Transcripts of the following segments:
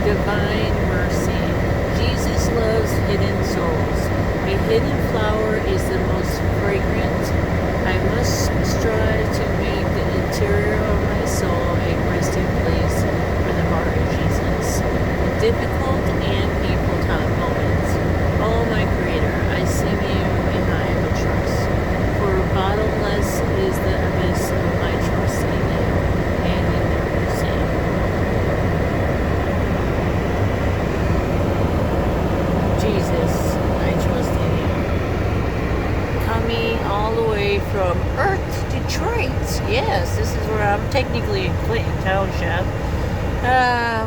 Divine mercy. Jesus loves hidden souls. A hidden flower is the most fragrant. I must strive to make the interior of my soul a resting place for the heart of Jesus. In difficult and painful time moments, oh my Creator, I sing you and I will trust. For bottomless is the abyss of my trust in you and in your mercy. Jesus, I trust in you. Coming all the way from Earth, Detroit. Yes, this is where I'm technically in Clinton Township,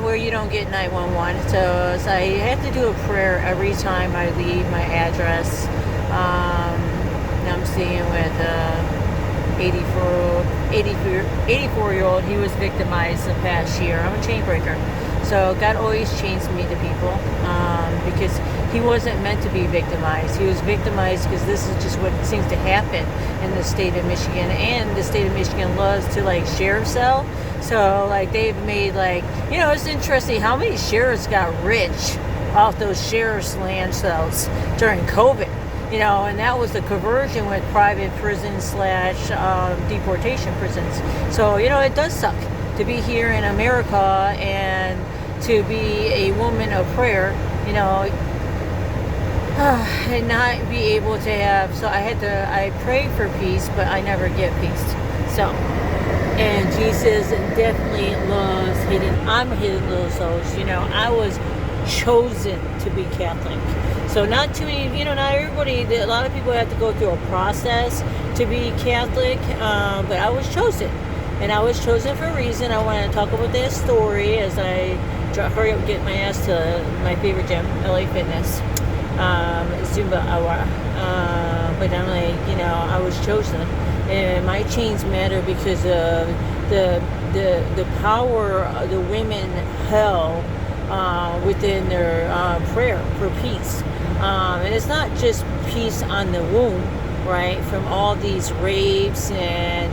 where you don't get 911. So I have to do a prayer every time I leave my address. I'm staying with 84-year-old. He was victimized the past year. I'm a chain breaker. So God always chains me to people because he wasn't meant to be victimized. He was victimized because this is just what seems to happen in the state of Michigan. And the state of Michigan loves to like sheriff sell. So like they've made like, it's interesting how many sheriffs got rich off those sheriff's land sales during COVID. And that was the conversion with private prisons / deportation prisons. So, it does suck to be here in America and to be a woman of prayer, and not be able to have, so I pray for peace, but I never get peace. So, and Jesus definitely loves I'm a hidden little soul. I was chosen to be Catholic. So not too many, not everybody, a lot of people have to go through a process to be Catholic, but I was chosen. And I was chosen for a reason. I want to talk about that story as I hurry up and get my ass to my favorite gym, LA Fitness, Zumba hour. But I'm like, I was chosen. And my chains matter because of the power the women held within their prayer for peace. And it's not just peace on the womb, right, from all these rapes and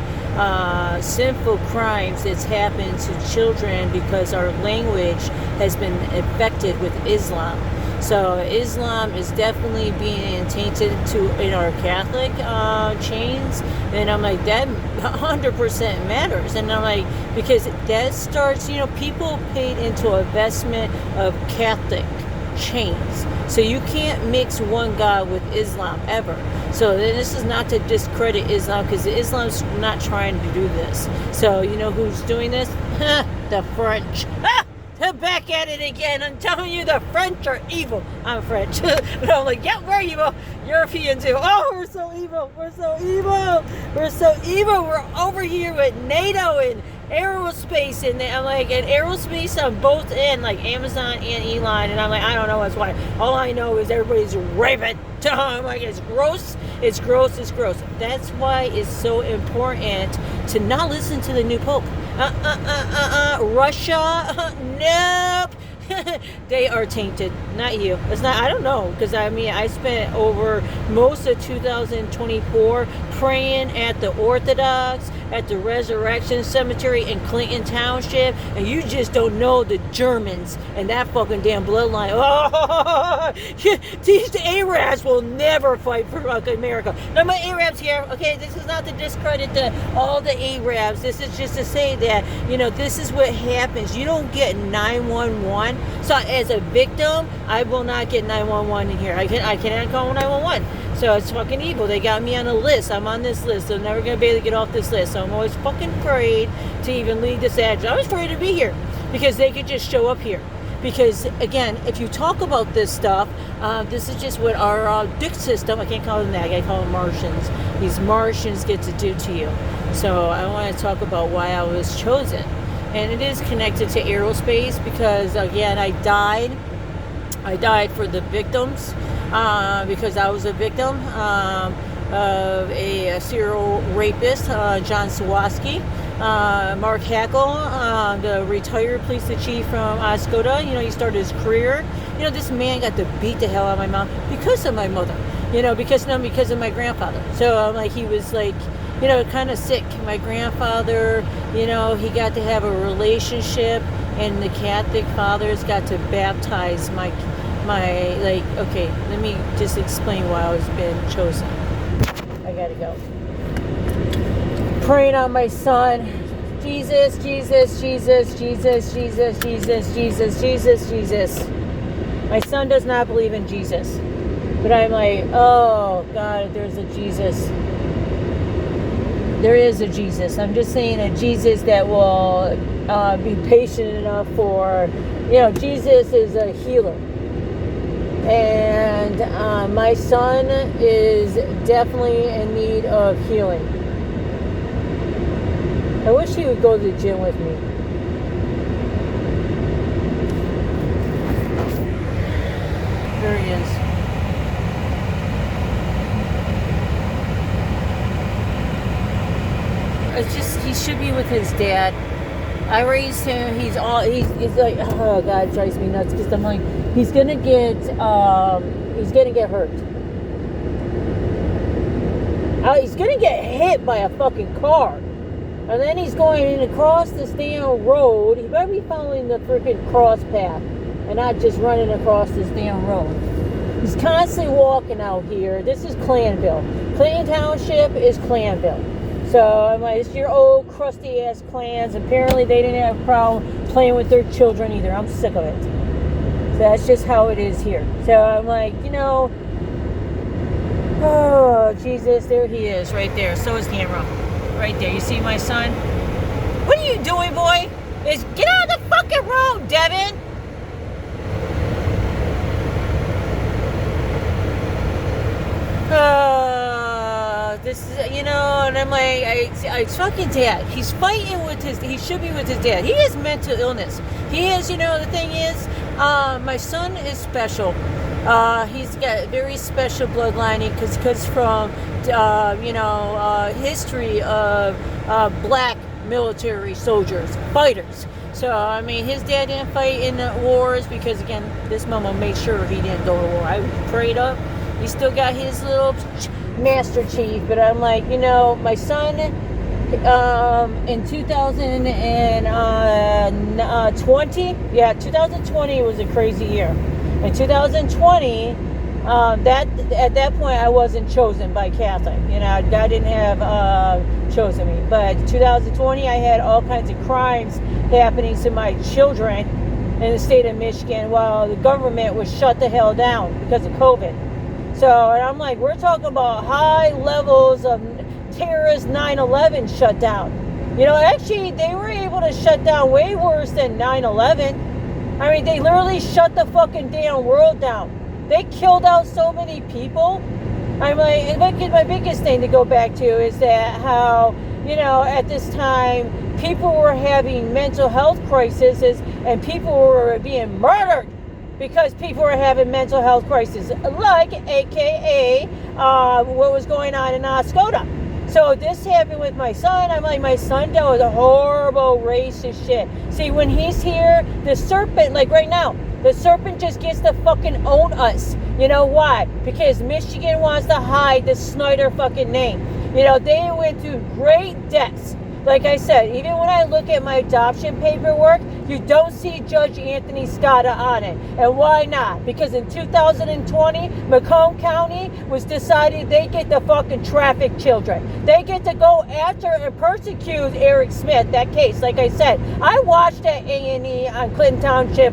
sinful crimes that's happened to children because our language has been affected with Islam. So Islam is definitely being tainted in our Catholic chains, and I'm like, that 100% matters. And I'm like, because that starts, people paid into an investment of Catholic chains. So you can't mix one God with Islam ever. So then this is not to discredit Islam, because Islam's not trying to do this. So you know who's doing this? The French. They're back at it again. I'm telling you, the French are evil. I'm French. But I'm like, yeah, we're evil. Europeans too. Oh, we're so evil. We're so evil. We're so evil. We're over here with NATO and aerospace, and I'm like, and aerospace on both ends, like Amazon and Elon, and I'm like, I don't know what's why. All I know is everybody's raping. I'm like, it's gross. It's gross. It's gross. That's why it's so important to not listen to the new pope. Russia, nope. They are tainted, not you. It's not. I don't know, because I spent over most of 2024 praying at the Orthodox, at the Resurrection Cemetery in Clinton Township, and you just don't know the Germans and that fucking damn bloodline. Oh, these Arabs will never fight for fucking America. No, my Arabs here. Okay, this is not to discredit all the Arabs. This is just to say that this is what happens. You don't get 911. So as a victim, I will not get 911 in here. I cannot call 911. So it's fucking evil. They got me on a list. I'm on this list. I'm never going to be able to get off this list. So I'm always fucking afraid to even leave this address. I was afraid to be here because they could just show up here. Because, again, if you talk about this stuff, this is just what our dick system, I can't call them that, I call them Martians. These Martians get to do to you. So I want to talk about why I was chosen. And it is connected to aerospace because, again, I died for the victims because I was a victim of a serial rapist, John Sawatsky. Mark Hackle, the retired police chief from Oscoda, he started his career. This man got to beat the hell out of my mom because of my mother, because of my grandfather. So he was like, kind of sick. My grandfather, he got to have a relationship and the Catholic fathers got to baptize my like. Okay, let me just explain why I was been chosen. I gotta go. Praying on my son. Jesus, Jesus, Jesus, Jesus, Jesus, Jesus, Jesus, Jesus, Jesus. My son does not believe in Jesus. But I'm like, oh, God, there's a Jesus. There is a Jesus. I'm just saying a Jesus that will be patient enough for, Jesus is a healer. And my son is definitely in need of healing. I wish he would go to the gym with me. There he is. It's just, he should be with his dad. I raised him. He's like, oh God, it drives me nuts because I'm like, he's gonna get hurt. He's gonna get hit by a fucking car. And then he's going across this damn road. He better be following the freaking cross path and not just running across this damn road. He's constantly walking out here. This is Clanville. Clinton Township is Clanville. So I'm like, it's your old crusty ass clans. Apparently they didn't have a problem playing with their children either. I'm sick of it. So that's just how it is here. So I'm like, oh Jesus, there he is right there. So is Camera. Right there. You see my son? What are you doing, boy? Get out of the fucking road, Devin! This is, and I'm like, I fucking dad. He's fighting with he should be with his dad. He has mental illness. He is, the thing is, my son is special. He's got very special bloodlining because from, history of black military soldiers, fighters. So, I mean, his dad didn't fight in the wars because, again, this mama made sure he didn't go to war. I prayed up. He still got his little Master Chief, but I'm like, my son, in 2020, 2020 was a crazy year. In 2020, at that point, I wasn't chosen by Catholic. God didn't have chosen me. But 2020, I had all kinds of crimes happening to my children in the state of Michigan while the government was shut the hell down because of COVID. So, and I'm like, we're talking about high levels of terrorist 9/11 shutdown. Actually, they were able to shut down way worse than 9/11. I mean, they literally shut the fucking damn world down. They killed out so many people. I'm like, my biggest thing to go back to is that how, at this time, people were having mental health crises and people were being murdered because people were having mental health crises, like AKA what was going on in Oscoda. So this happened with my son. I'm like, my son dealt with a horrible racist shit. See, when he's here, the serpent, like right now, the serpent just gets to fucking own us. You know why? Because Michigan wants to hide the Snyder fucking name. They went through great depths. Like I said, even when I look at my adoption paperwork, you don't see Judge Anthony Scotta on it. And why not? Because in 2020, Macomb County was decided they get to fucking traffic children. They get to go after and persecute Eric Smith, that case. Like I said, I watched at A&E on Clinton Township.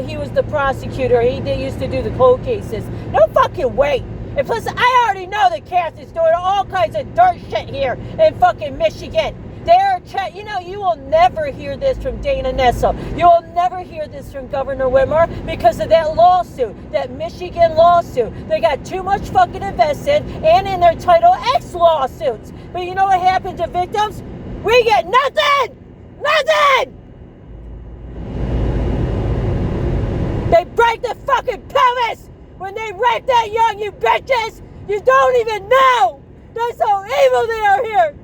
He was the prosecutor. He used to do the cold cases. No fucking way. And plus, I already know the Catholics doing all kinds of dirt shit here in fucking Michigan. You will never hear this from Dana Nessel. You will never hear this from Governor Whitmer because of that lawsuit, that Michigan lawsuit. They got too much fucking invested and in their Title X lawsuits. But you know what happened to victims? We get nothing! Nothing! They break the fucking pelvis! When they rape that young, you bitches, you don't even know. That's how evil they are here.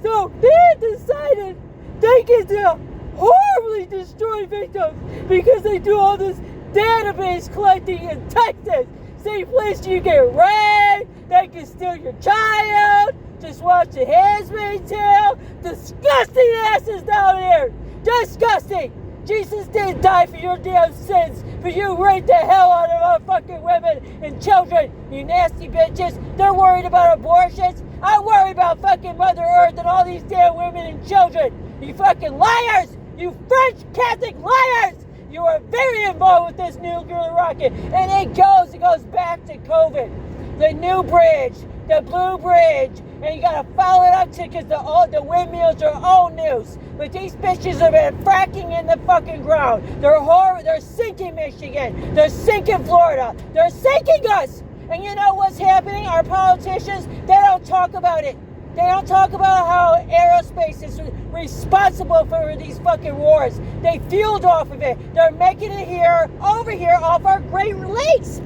So they decided they get to horribly destroy victims because they do all this database collecting in Texas. Same place you get raped, they can steal your child, just watch The Handmaid's Tale. Disgusting asses down here. Disgusting. Jesus didn't die for your damn sins. For you raped the hell out of our fucking women and children, you nasty bitches. They're worried about abortions. I'm worried about fucking Mother Earth and all these damn women and children. You fucking liars! You French Catholic liars! You are very involved with this nuclear rocket. And it goes back to COVID. The new bridge, the blue bridge. And you gotta follow it up to, because the windmills are old news. But these bitches have been fracking in the fucking ground. They're sinking Michigan. They're sinking Florida. They're sinking us. And you know what's happening? Our politicians, they don't talk about it. They don't talk about how aerospace is responsible for these fucking wars. They fueled off of it. They're making it over here, off our Great Lakes.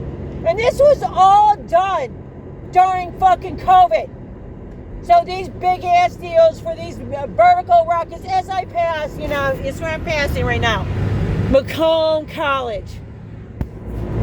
And this was all done during fucking COVID. So these big ass deals for these vertical rockets, as I pass, it's where I'm passing right now. Macomb College.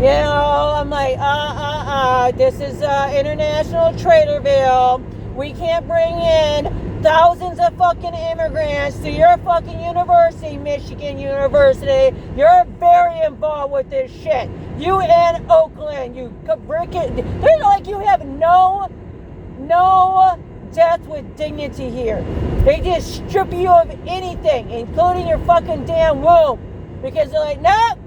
I'm like, this is International Traderville. We can't bring in thousands of fucking immigrants to your fucking university, Michigan University. You're very involved with this shit. You and Oakland, they're like, you have no death with dignity here. They just strip you of anything, including your fucking damn womb. Because they're like, nope,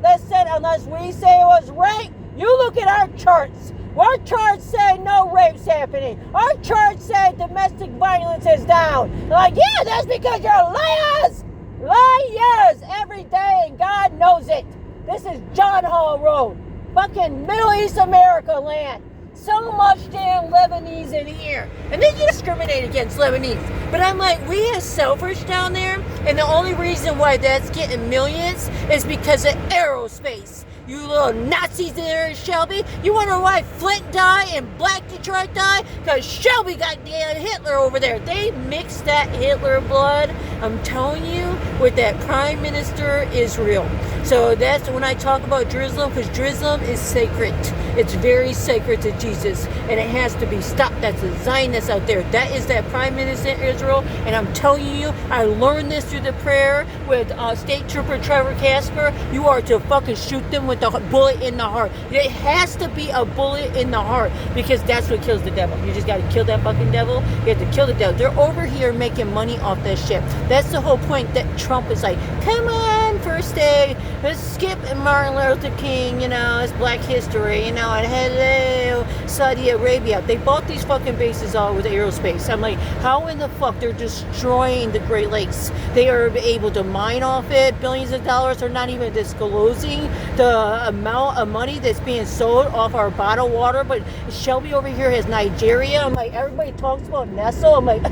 listen, unless we say it was rape, you look at our charts. Our charts say no rapes happening. Our charts say domestic violence is down. They're like, yeah, that's because you're liars! Liars every day, and God knows it. This is John Hall Road. Fucking Middle East America land. So much damn Lebanese in here. And they discriminate against Lebanese. But I'm like, we have Selfridge down there, and the only reason why that's getting millions is because of aerospace. You little Nazis there in Shelby. You wonder why Flint died and Black Detroit died? Because Shelby got damn Hitler over there. They mixed that Hitler blood, I'm telling you, with that Prime Minister Israel. So that's when I talk about Jerusalem, because Jerusalem is sacred. It's very sacred to Jesus, and it has to be stopped. That's a Zionist out there. That is that Prime Minister Israel, and I'm telling you, I learned this through the prayer with State Trooper Trevor Casper. You are to fucking shoot them with the bullet in the heart. It has to be a bullet in the heart, because that's what kills the devil. You just got to kill that fucking devil. You have to kill the devil. They're over here making money off that shit. That's the whole point that Trump is like, come on, first day, let's skip Martin Luther King, it's Black History, and hello, Saudi Arabia. They bought these fucking bases all with aerospace. I'm like, how in the fuck? They're destroying the Great Lakes. They are able to mine off it, billions of dollars. They're not even disclosing the amount of money that's being sold off our bottled water. But Shelby over here has Nigeria. I'm like, everybody talks about Nestle. I'm like,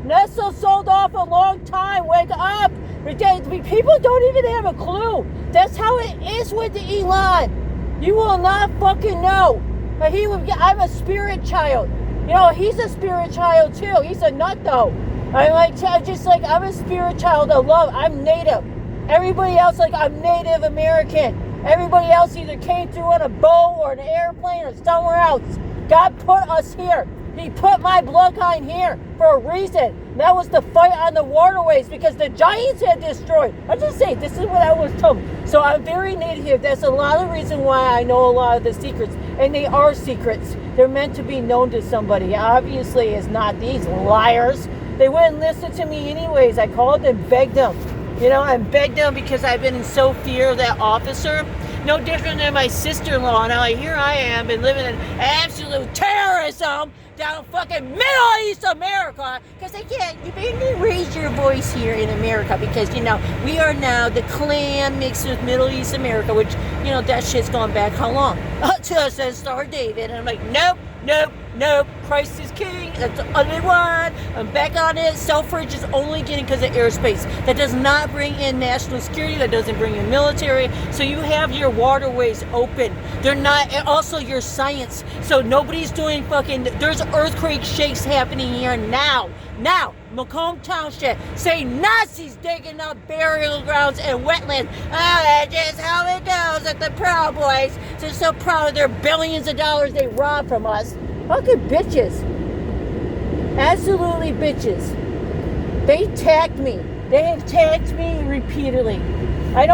Nestle sold off a long time. Wake up. People don't even have a clue. That's how it is with Elon. You will not fucking know. I'm a spirit child. He's a spirit child too. He's a nut though. I'm a spirit child of love. I'm native. Everybody else, I'm Native American. Everybody else either came through on a boat or an airplane or somewhere else. God put us here. He put my bloodline here for a reason. That was to fight on the waterways because the giants had destroyed. I just say, this is what I was told. So I'm very native. That's a lot of reason why I know a lot of the secrets. And they are secrets. They're meant to be known to somebody. Obviously, it's not these liars. They wouldn't listen to me anyways. I called and begged them. I begged them because I've been in so fear of that officer. No different than my sister-in-law. Now, here I am, been living in absolute terrorism down fucking Middle East America, because they can't, you may raise your voice here in America, because, we are now the Klan mixed with Middle East America, which, that shit's gone back how long? To us as Star David, and I'm like, nope, Christ is king, that's the only one, I'm back on it. Selfridge is only getting because of airspace. That does not bring in national security, that doesn't bring in military, so you have your waterways open. They're not, and also your science, so nobody's doing there's earthquake shakes happening here now, Macomb Township, say Nazis digging up burial grounds and wetlands. That's just how it goes at the Proud Boys. They're so proud of their billions of dollars they robbed from us. Fucking bitches. Absolutely bitches. They attacked me. They have attacked me repeatedly. I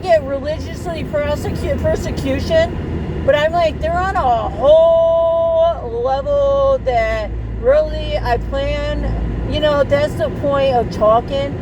get religiously persecution, but I'm like, they're on a whole level that really I plan, that's the point of talking,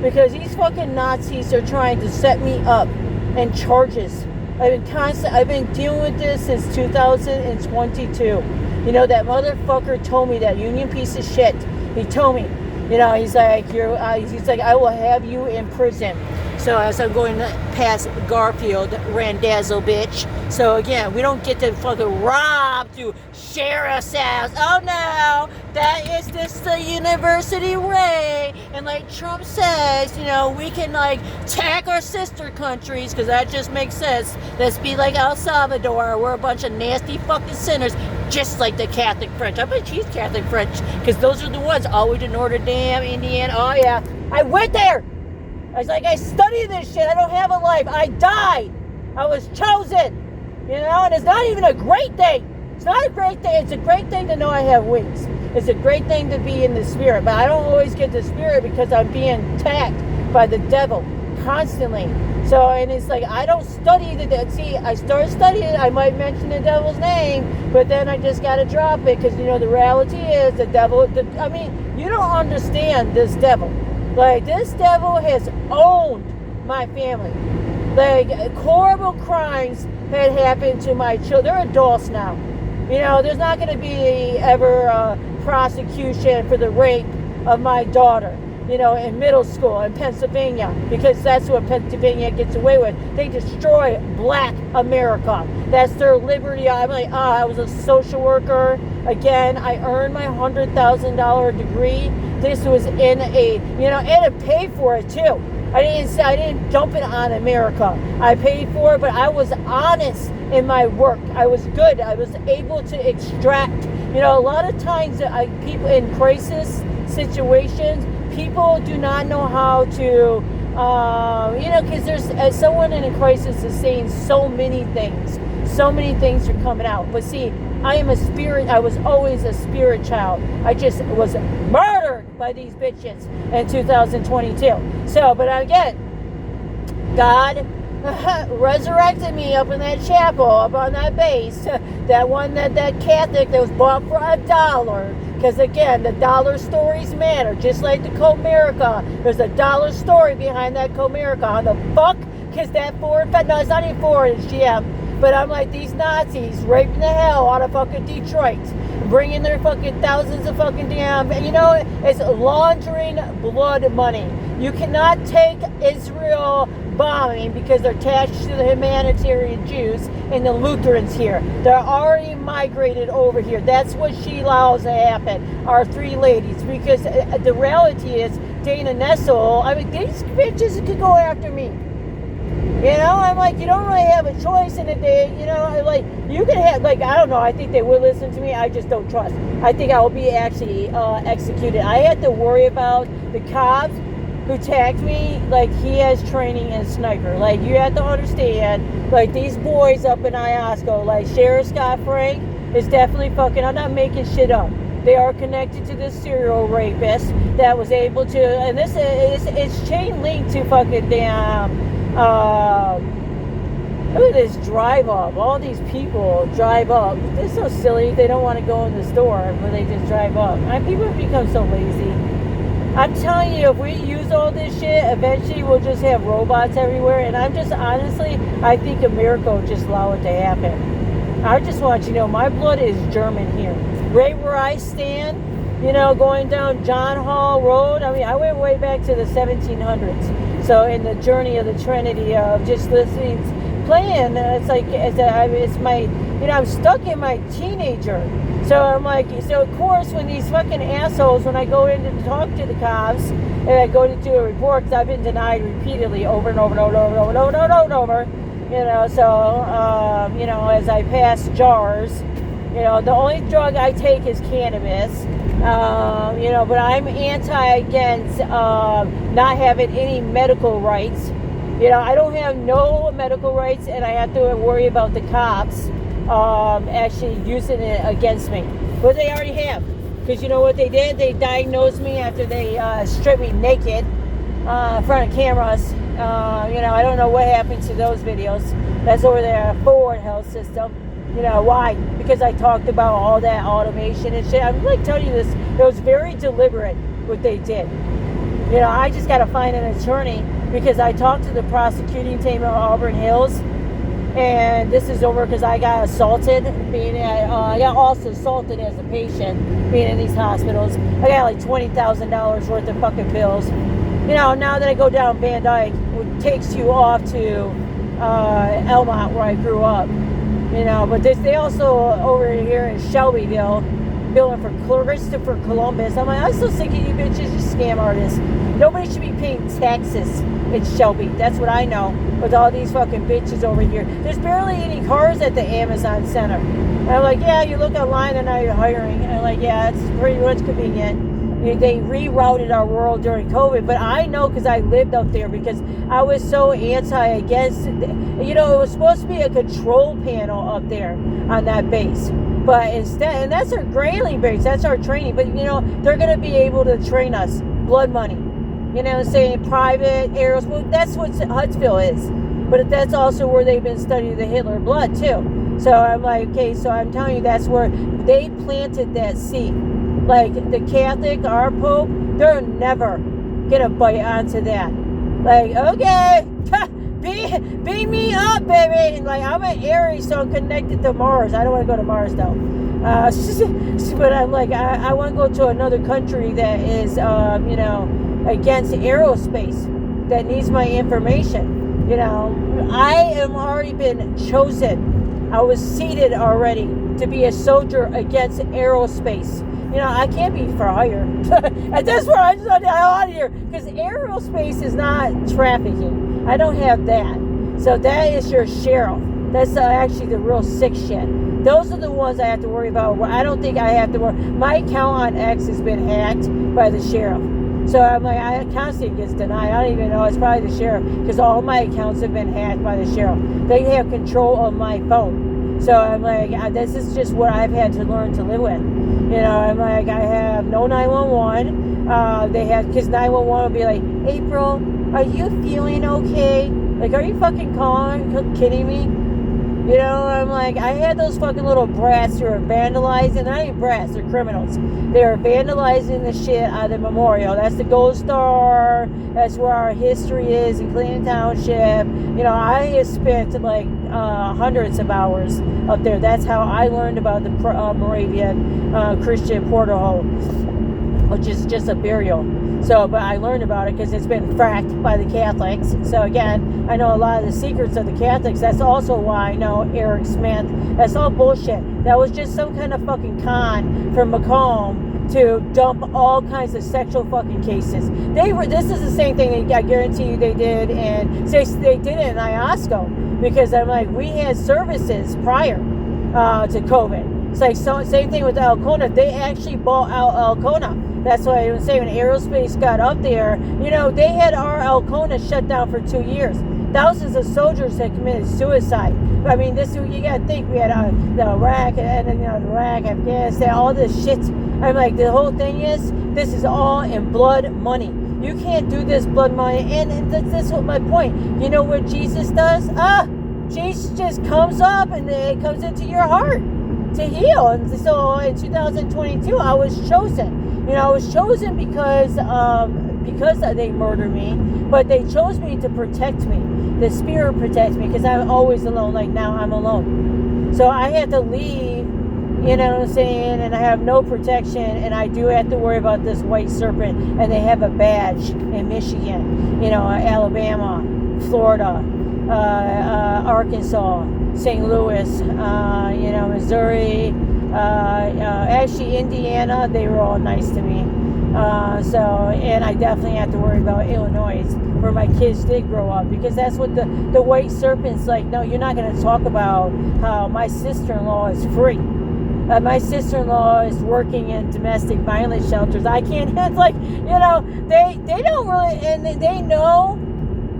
because these fucking Nazis are trying to set me up and charges. I've been dealing with this since 2022. That motherfucker told me, that union piece of shit. He told me, he's like, I will have you in prison. So as I'm going past Garfield, Randazzo bitch. So again, we don't get to fucking rob to share ourselves. Oh no, that is just the university way. And like Trump says, we can like attack our sister countries, because that just makes sense. Let's be like El Salvador. We're a bunch of nasty fucking sinners, just like the Catholic French. I bet she's Catholic French, because those are the ones always in Notre Dame, Indiana. Oh yeah, I went there. I was like, I studied this shit. I don't have a life. I died. I was chosen. And it's not even a great thing. It's not a great thing. It's a great thing to know I have wings. It's a great thing to be in the spirit. But I don't always get the spirit, because I'm being attacked by the devil constantly. So, and it's like, I don't study see, I started studying, I might mention the devil's name, but then I just got to drop it, because, the reality is the devil, you don't understand this devil. Like, this devil has owned my family. Like, horrible crimes had happened to my children. They're adults now. There's not going to be ever prosecution for the rape of my daughter, in middle school in Pennsylvania, because that's what Pennsylvania gets away with. They destroy black America. That's their liberty. I'm like, I was a social worker. Again, I earned my $100,000 degree. This was in a, and I paid for it too. I didn't dump it on America. I paid for it, but I was honest in my work. I was good. I was able to extract. A lot of times, people in crisis situations, people do not know how to, because there's someone in a crisis is saying so many things. So many things are coming out. But see, I am a spirit. I was always a spirit child. I just was murdered by these bitches in 2022. So, but again, God resurrected me up in that chapel, up on that base. That one, that Catholic that was bought for $1. Because again, the dollar stories matter. Just like the Comerica. There's a dollar story behind that Comerica. How the fuck? Because that Ford, no, it's not even Ford, it's GM. But I'm like, these Nazis raping the hell out of fucking Detroit, bringing their fucking thousands of fucking damn, it's laundering blood money. You cannot take Israel bombing because they're attached to the humanitarian Jews and the Lutherans here. They're already migrated over here. That's what she allows to happen, our three ladies. Because the reality is, Dana Nessel, these bitches could go after me. I'm like, you don't really have a choice in a day, like, you can have, like, I don't know, I think they will listen to me, I just don't trust. I think I will be actually executed. I had to worry about the cops who attacked me. Like, he has training in sniper. Like, you have to understand, like, these boys up in Iosco, like, Sheriff Scott Frank is definitely fucking, I'm not making shit up. They are connected to this serial rapist that was able to, and this is, it's chain linked to fucking damn, look at this drive up. All these people drive up. They're so silly. They don't want to go in the store, but they just drive up. People have become so lazy. I'm telling you, if we use all this shit, eventually we'll just have robots everywhere. And I'm just, honestly, I think America will just allow it to happen. I just want you to know, my blood is German here. Right where I stand, going down John Hall Road. I went way back to the 1700s. So in the journey of the Trinity of just listening, playing, it's like, it's my, I'm stuck in my teenager. So I'm like, so of course when these fucking assholes, when I go in to talk to the cops, and I go to do a report, because I've been denied repeatedly over and over and over and over and over and over and over, so, as I pass jars, the only drug I take is cannabis. But I'm against not having any medical rights. I don't have no medical rights, and I have to worry about the cops actually using it against me. But they already have. Because you know what they did? They diagnosed me after they stripped me naked. in front of cameras. I don't know what happened to those videos. That's over there, Forward Health System. Why? Because I talked about all that automation and shit. I'm like telling you this, it was very deliberate what they did. I just got to find an attorney because I talked to the prosecuting team of Auburn Hills, and this is over because I got assaulted I got also assaulted as a patient being in these hospitals. I got like $20,000 worth of fucking bills. Now that I go down Van Dyke, it takes you off to Elmont where I grew up. But they also over here in Shelbyville, billing for Christopher Columbus. I'm like, I'm so sick of you bitches, you scam artists. Nobody should be paying taxes in Shelby. That's what I know. With all these fucking bitches over here. There's barely any cars at the Amazon Center. And I'm like, yeah, you look online and now you're hiring. And I'm like, yeah, it's pretty much convenient. They rerouted our world during COVID, but I know because I lived up there because I was so against, it was supposed to be a control panel up there on that base, but instead, and that's our Grayling base, that's our training, but they're going to be able to train us, blood money, saying private areas, well, that's what Huntsville is, but that's also where they've been studying the Hitler blood too. So I'm like, okay, so I'm telling you, that's where they planted that seed. Like the Catholic, our Pope, they're never gonna bite onto that. Like, okay, beam me up, baby. And like, I'm an Aries, so I'm connected to Mars. I don't want to go to Mars though. But I'm like, I want to go to another country that is, against aerospace, that needs my information. I am already been chosen. I was seated already to be a soldier against aerospace. I can't be for hire. At this point, I just want to get out of here. Because aerospace is not trafficking. I don't have that. So that is your sheriff. That's actually the real sick shit. Those are the ones I have to worry about. I don't think I have to worry. My account on X has been hacked by the sheriff. So I'm like, I constantly gets denied. I don't even know. It's probably the sheriff. Because all my accounts have been hacked by the sheriff. They have control of my phone. So I'm like, this is just what I've had to learn to live with. I'm like, I have no 911. Because 911 will be like, April, are you feeling okay? Like, are you fucking kidding me? I'm like, I had those fucking little brats who are vandalizing. Not even brats, they're criminals. They are vandalizing the shit out of the memorial. That's the Gold Star. That's where our history is in Clinton Township. I have spent like hundreds of hours up there. That's how I learned about the Moravian Christian portal, which is just a burial. So, but I learned about it because it's been fracked by the Catholics. So again, I know a lot of the secrets of the Catholics. That's also why I know Eric Smith. That's all bullshit. That was just some kind of fucking con from Macomb to dump all kinds of sexual fucking cases. This is the same thing I guarantee you they did, and they did it in Iosco, because I'm like, we had services prior to COVID. It's like same thing with Alcona. They actually bought out Alcona. That's why I was saying when aerospace got up there, they had our Alcona shut down for 2 years. Thousands of soldiers had committed suicide. I mean, you got to think, we had the Iraq, and Iraq, Afghanistan, all this shit. I'm like, the whole thing is, this is all in blood money. You can't do this blood money, and that's what my point. You know what Jesus does? Jesus just comes up, and it comes into your heart to heal. And so in 2022, I was chosen. I was chosen because they murdered me, but they chose me to protect me. The Spirit protects me because I'm always alone. Like now, I'm alone. So I had to leave, what I'm saying, and I have no protection, and I do have to worry about this white serpent, and they have a badge in Michigan, Alabama, Florida, Arkansas, St. Louis, Missouri, actually Indiana. They were all nice to me. And I definitely have to worry about Illinois, where my kids did grow up, because that's what the white serpent's like. No, you're not going to talk about how my sister-in-law is free. My sister-in-law is working in domestic violence shelters. I can't, it's like, they don't really, and they know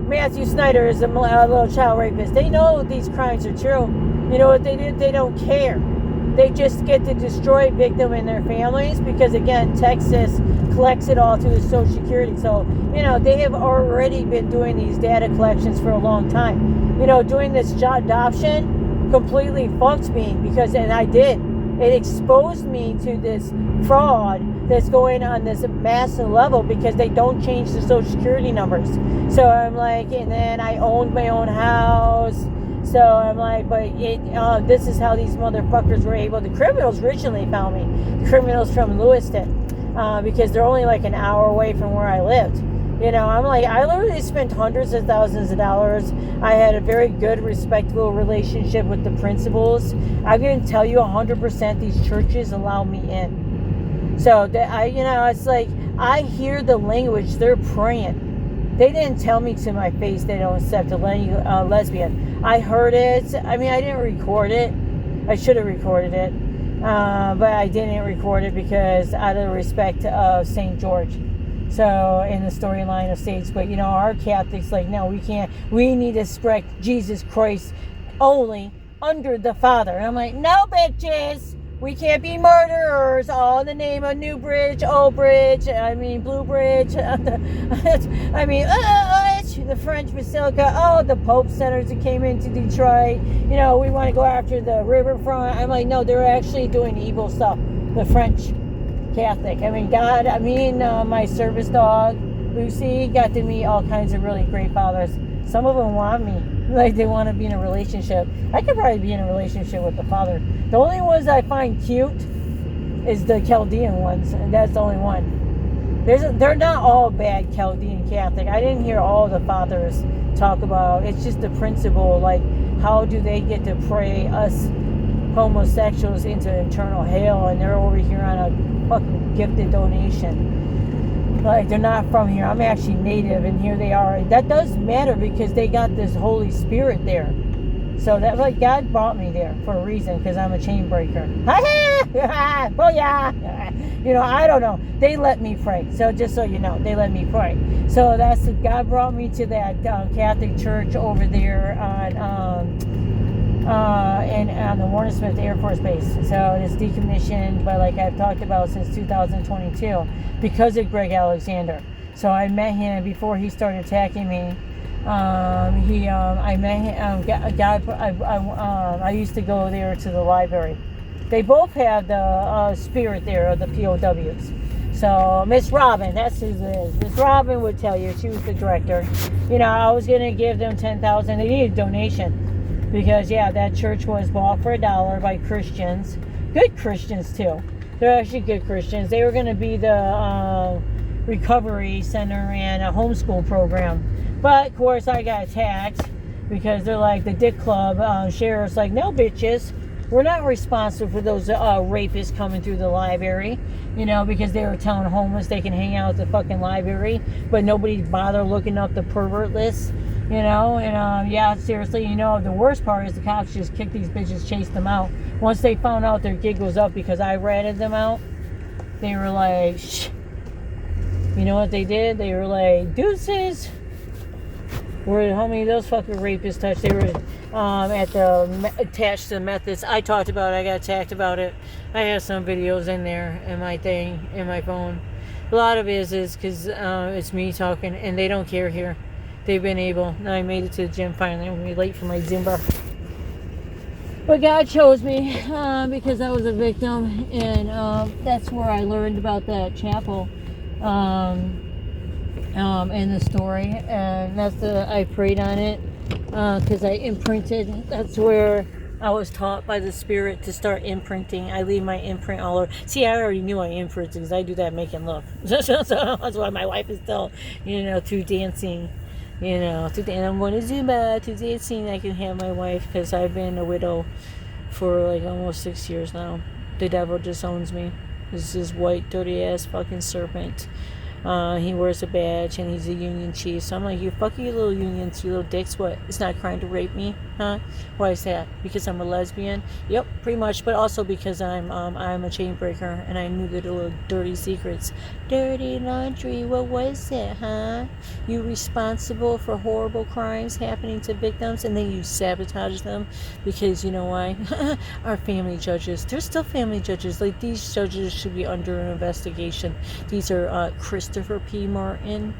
Matthew Snyder is a little child rapist. They know these crimes are true. You know what they did? They don't care. they just get to destroy victim and their families because, again, Texas collects it all through the Social Security. So, they have already been doing these data collections for a long time. Doing this adoption completely fucked me because, and I did. It exposed me to this fraud that's going on this massive level because they don't change the Social Security numbers. So I'm like, and then I owned my own house. So I'm like, but this is how these motherfuckers were able. The criminals originally found me. The criminals from Lewiston, because they're only like an hour away from where I lived. I'm like, I literally spent hundreds of thousands of dollars. I had a very good, respectful relationship with the principals. I can tell you 100% these churches allow me in. So it's like, I hear the language, they're praying. They didn't tell me to my face they don't accept a lesbian. I heard it. I mean, I didn't record it. I should have recorded it. But I didn't record it because out of respect of St. George. So, in the storyline of states. But, our Catholics, like, no, we can't. We need to spread Jesus Christ only under the Father. And I'm like, no, bitches. We can't be murderers, all in the name of New Bridge, Old Bridge, Blue Bridge, the French Basilica, the Pope Centers that came into Detroit. We want to go after the riverfront. I'm like, no, they're actually doing evil stuff. The French Catholic. My service dog, Lucy, got to meet all kinds of really great fathers. Some of them want me. Like, they want to be in a relationship. I could probably be in a relationship with the father. The only ones I find cute is the Chaldean ones, and that's the only one. They're not all bad Chaldean Catholic. I didn't hear all the fathers talk about. It's just the principle, like, how do they get to pray us homosexuals into eternal hell, and they're over here on a fucking gifted donation. Like, they're not from here. I'm actually native, and here they are. That does matter because they got this Holy Spirit there. So that's like, God brought me there for a reason, because I'm a chain breaker. Oh yeah. I don't know. They let me pray. So just so you know, they let me pray. So God brought me to that Catholic church over there on the Warner Smith Air Force Base. So it's decommissioned, but like I've talked about since 2022, because of Greg Alexander. So I met him before he started attacking me. I met him. I used to go there to the library. They both have the spirit there of the POWs. So Miss Robin, that's who it is. Miss Robin would tell you. She was the director. I was gonna give them $10,000. They needed a donation. Because, that church was bought for $1 by Christians. Good Christians, too. They're actually good Christians. They were going to be the recovery center and a homeschool program. But, of course, I got attacked because they're like, the Dick Club sheriff's like, no, bitches. We're not responsible for those rapists coming through the library. Because they were telling homeless they can hang out at the fucking library. But nobody bothered looking up the pervert list. Seriously, the worst part is the cops just kicked these bitches, chased them out. Once they found out their gig was up because I ratted them out, they were like, shh. You know what they did? They were like, deuces. How many of those fucking rapists touched? They were attached to the Methodists. I talked about it. I got attacked about it. I have some videos in there in my phone. A lot of it is because it's me talking, and they don't care here. They've been able. Now I made it to the gym finally. I'm going to be late for my Zumba. But God chose me because I was a victim. And that's where I learned about that chapel in the story. And I prayed on it because I imprinted. That's where I was taught by the Spirit to start imprinting. I leave my imprint all over. See, I already knew I imprinted because I do that making love. So that's why my wife is still, through dancing. And I'm going to Zumba to dancing. I can have my wife because I've been a widow for like almost 6 years now. The devil just owns me. This is white, dirty ass fucking serpent. He wears a badge and he's a union chief. So I'm like, you fuck you little unions, you little dicks. What? It's not a crime to rape me, huh? Why is that? Because I'm a lesbian? Yep, pretty much. But also because I'm a chain breaker and I knew the little dirty secrets. Dirty laundry. What was it, huh? You responsible for horrible crimes happening to victims, and then you sabotage them because you know why? Our family judges. They're still family judges. Like, these judges should be under an investigation. These are Christopher P. Martin.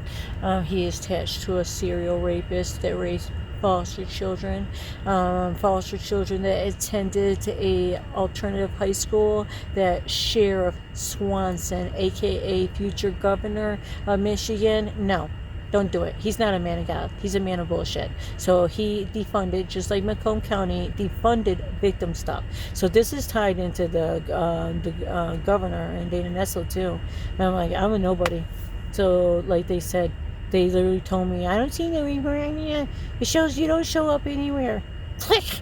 He is attached to a serial rapist that raised foster children that attended a alternative high school that Sheriff Swanson, aka future governor of Michigan, no, don't do it. He's not a man of God. He's a man of bullshit. So he defunded, just like Macomb County defunded victim stuff. So this is tied into the governor and Dana Nessel too. And I'm like, I'm a nobody. So like they said, they literally told me, I don't see no anywhere. It shows you don't show up anywhere. Click.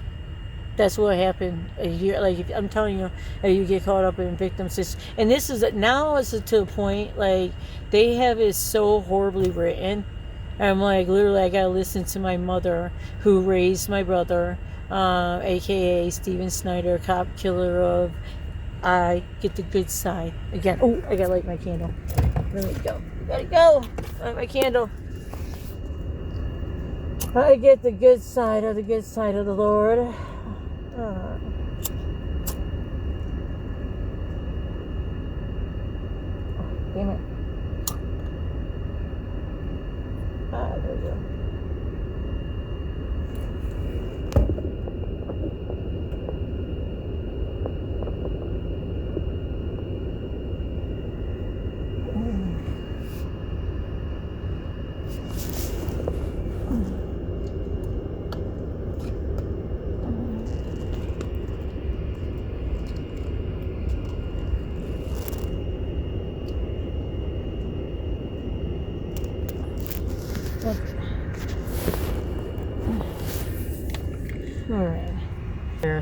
That's what happened. Like, I'm telling you, you get caught up in victims. And this is now it's to a point, like, they have it so horribly written. I'm like, literally, I gotta listen to my mother, who raised my brother, aka Steven Snyder, cop killer of. I get the good side again. Oh, I gotta light my candle. There we go. Gotta go. Light my candle. I get the good side of the Lord. Damn it. There we go. Alright.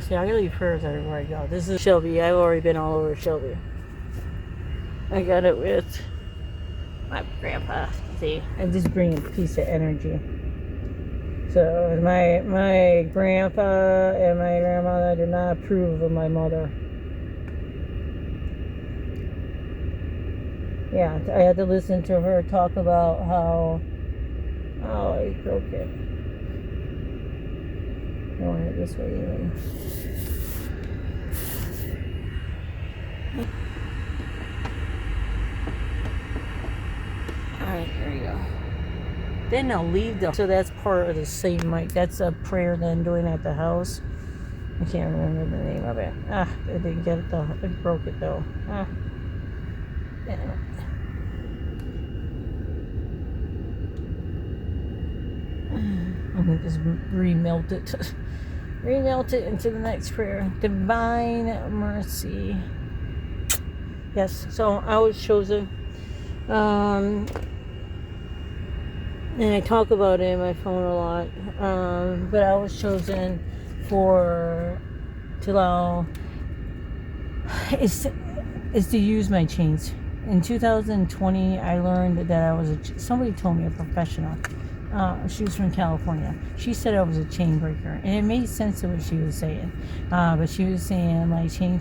See, I gotta leave hers everywhere I go. This is Shelby. I've already been all over Shelby. I got it with my grandpa. See, I just bring a piece of energy. So my grandpa and my grandmother did not approve of my mother. Yeah, I had to listen to her talk about how I broke it. I want it this way even. Alright, there you go. Then I'll leave the. So that's part of the same mic. That's a prayer that I'm doing at the house. I can't remember the name of it. I didn't get it though. I broke it though. Anyway. I'm going to just remelt it into the next prayer. Divine mercy. Yes, so I was chosen. And I talk about it in my phone a lot. But I was chosen to allow is to use my chains. In 2020, I learned that somebody told me, a professional. She was from California. She said I was a chain breaker, and it made sense to what she was saying. But she was saying, like, chain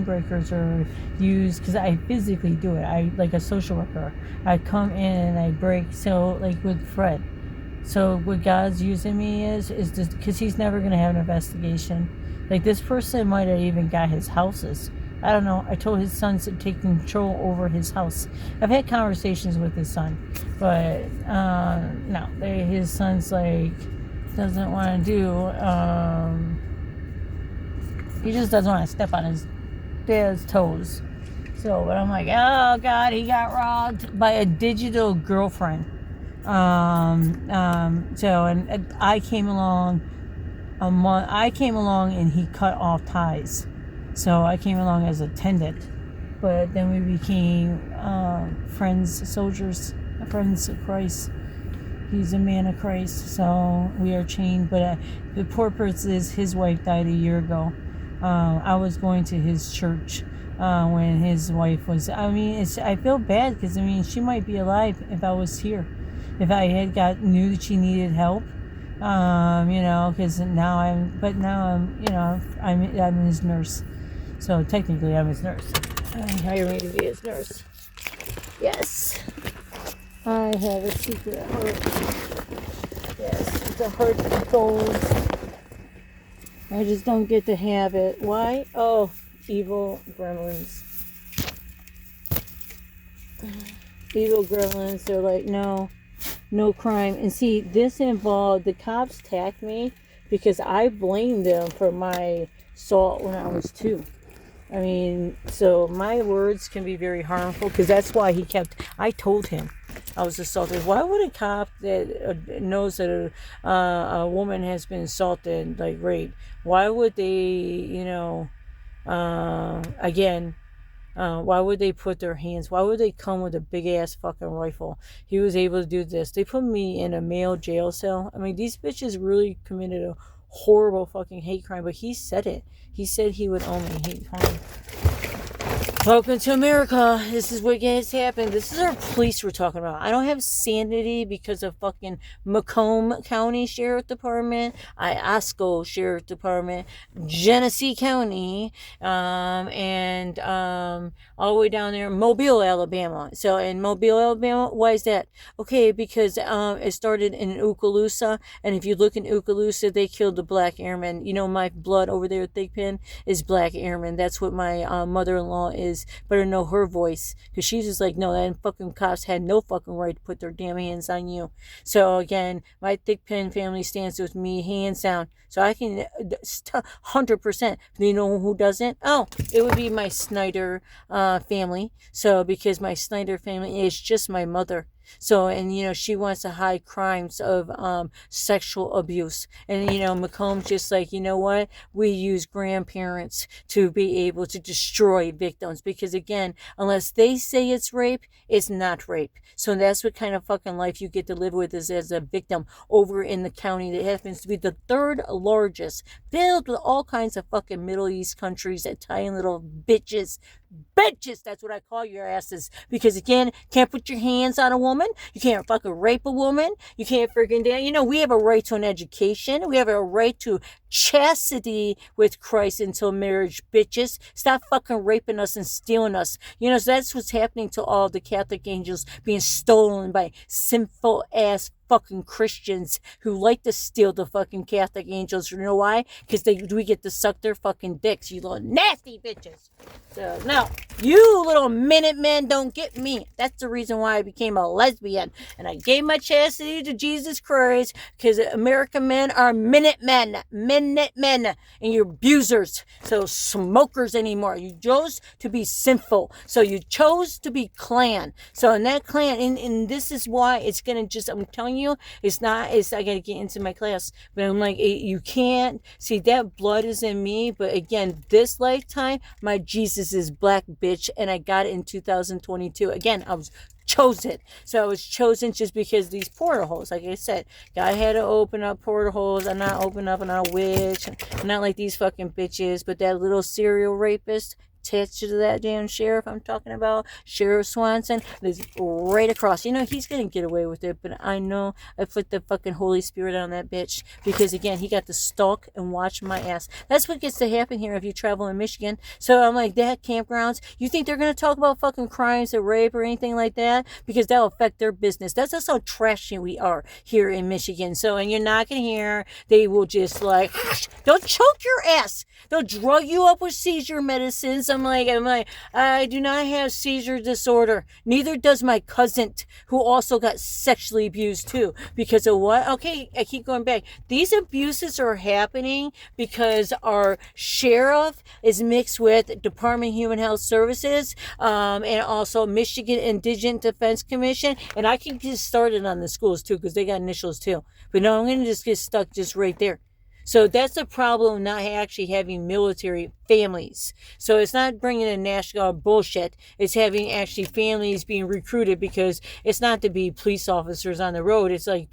breakers are used, because I physically do it. I, like a social worker, I come in and I break. So, like with Fred. So what God's using me is just because he's never gonna have an investigation. Like, this person might have even got his houses. I don't know. I told his sons to take control over his house. I've had conversations with his son, but no, his son's like doesn't want to do. He just doesn't want to step on his dad's toes. So, but I'm like, oh God, he got robbed by a digital girlfriend. So, and I came along and he cut off ties. So I came along as a attendant, but then we became friends, soldiers, friends of Christ. He's a man of Christ, so we are chained. But the purpose is his wife died a year ago. I was going to his church when his wife was. I mean, I feel bad because I mean, she might be alive if I was here, if I had knew that she needed help. Because now I'm his nurse. So technically, I'm his nurse. Hire me to be his nurse. Yes, I have a secret heart. Yes, it's a heart of gold. I just don't get to have it. Why? Oh, evil gremlins. Evil gremlins. They're like, no crime. And see, this involved, the cops tagged me because I blamed them for my assault when I was 2. I mean, so my words can be very harmful because that's why I told him I was assaulted. Why would a cop that knows that a woman has been assaulted, like raped, why would they, why would they put their hands, why would they come with a big ass fucking rifle? He was able to do this. They put me in a male jail cell. I mean, these bitches really committed a horrible fucking hate crime, but he said it. He said he would only hate crime. Welcome to America. This is what has happened. This is our police we're talking about. I don't have sanity because of fucking Macomb County Sheriff Department, Iosco Sheriff Department, Genesee County, and all the way down there, Mobile, Alabama. So in Mobile, Alabama, why is that? Okay, because it started in Okaloosa, and if you look in Okaloosa, they killed the black airmen. You know, my blood over there at Thigpen is black airmen. That's what my mother-in-law is. Better know her voice, because she's just like, no, that fucking cops had no fucking right to put their damn hands on you. So again, my Thigpen family stands with me, hands down. So I can 100%. You know who doesn't? Oh, it would be my Snyder family. So because my Snyder family is just my mother. So, and she wants to hide crimes of sexual abuse. And Macomb's just like, you know what? We use grandparents to be able to destroy victims, because again, unless they say it's rape, it's not rape. So that's what kind of fucking life you get to live with, is as a victim over in the county that happens to be the 3rd largest, filled with all kinds of fucking Middle East countries, Italian little bitches, that's what I call your asses. Because again, can't put your hands on a woman, you can't fucking rape a woman, you can't freaking down. We have a right to an education, we have a right to chastity with Christ until marriage, bitches. Stop fucking raping us and stealing us. So that's what's happening to all the Catholic angels being stolen by sinful ass fucking Christians who like to steal the fucking Catholic angels. You know why? Because we get to suck their fucking dicks, you little nasty bitches. So no, you little Minutemen don't get me. That's the reason why I became a lesbian, and I gave my chastity to Jesus Christ, because American men are Minutemen, and you're abusers. So smokers anymore. You chose to be sinful. So you chose to be Klan. So in that Klan, and this is why it's gonna just, I'm telling you, I gotta get into my class, but I'm like, you can't see that blood is in me. But again, this lifetime, my Jesus is black, bitch, and I got it in 2022. Again, I was chosen. So I was chosen just because these portholes, like I said, God had to open up portholes. I'm not open up, I'm not a witch, I'm not like these fucking bitches. But that little serial rapist attached to that damn sheriff I'm talking about, Sheriff Swanson, is right across. He's gonna get away with it, but I know I put the fucking Holy Spirit on that bitch, because again, he got to stalk and watch my ass. That's what gets to happen here if you travel in Michigan. So I'm like, that campgrounds, you think they're gonna talk about fucking crimes or rape or anything like that? Because that'll affect their business. That's just how trashy we are here in Michigan. So, and you're not gonna hear, they will just like, they'll choke your ass, they'll drug you up with seizure medicines. I'm like, I do not have seizure disorder. Neither does my cousin, who also got sexually abused too. Because of what? Okay, I keep going back. These abuses are happening because our sheriff is mixed with Department of Human Health Services, and also Michigan Indigent Defense Commission. And I can get started on the schools too, because they got initials too. But no, I'm going to just get stuck just right there. So that's the problem, not actually having military families. So it's not bringing in National Guard bullshit. It's having actually families being recruited, because it's not to be police officers on the road. It's like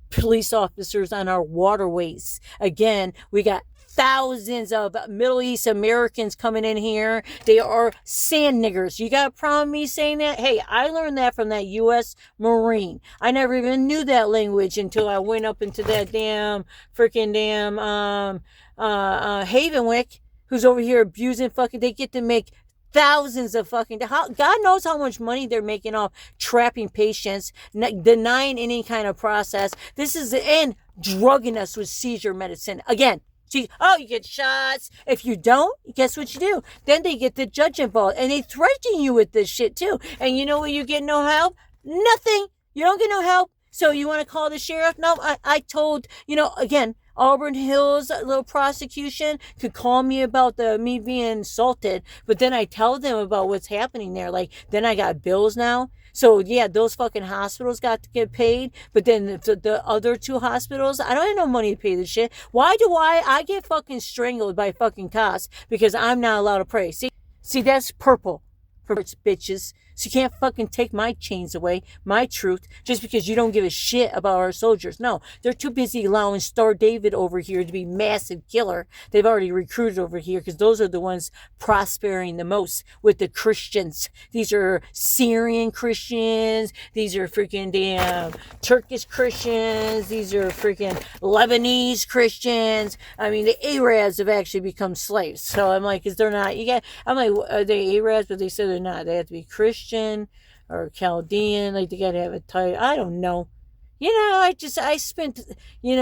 police officers on our waterways. Again, we got thousands of Middle East Americans coming in here. They are sand niggers. You got a problem with me saying that? Hey, I learned that from that U.S. Marine. I never even knew that language until I went up into that freaking Havenwick, who's over here abusing fucking, they get to make thousands of fucking, God knows how much money they're making off trapping patients, denying any kind of process. This is, and drugging us with seizure medicine. Again, see, oh, you get shots. If you don't, guess what you do? Then they get the judge involved, and they threaten you with this shit too. And you know what? You get no help? Nothing. You don't get no help. So you want to call the sheriff? No, I told, again, Auburn Hills little prosecution could call me about me being assaulted, but then I tell them about what's happening there. Like, then I got bills now. So yeah, those fucking hospitals got to get paid, but then the other two hospitals, I don't have no money to pay this shit. Why do I get fucking strangled by fucking cops because I'm not allowed to pray? See, that's purple for bitches. So you can't fucking take my chains away, my truth, just because you don't give a shit about our soldiers. No, they're too busy allowing Star David over here to be massive killer. They've already recruited over here because those are the ones prospering the most with the Christians. These are Syrian Christians. These are freaking damn Turkish Christians. These are freaking Lebanese Christians. I mean, the Arabs have actually become slaves. So I'm like, because they're not, I'm like, are they Arabs? But they said they're not. They have to be Christian or Chaldean, like they gotta have a title. I don't know. I spent,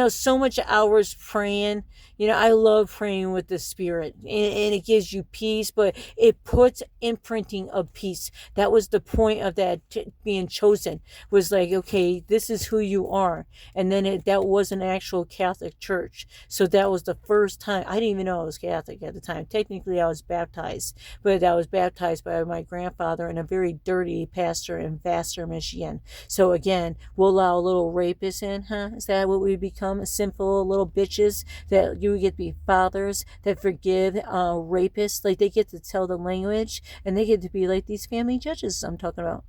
so much hours praying. I love praying with the Spirit, and it gives you peace, but it puts imprinting of peace. That was the point of that being chosen, was like, okay, this is who you are. And then that was an actual Catholic church. So that was the first time. I didn't even know I was Catholic at the time. Technically, I was baptized, but I was baptized by my grandfather and a very dirty pastor in Vassar, Michigan. So again, we'll allow a little rapists in, huh? Is that what we become? Sinful little bitches that you get to be fathers that forgive rapists. Like, they get to tell the language, and they get to be like these family judges I'm talking about.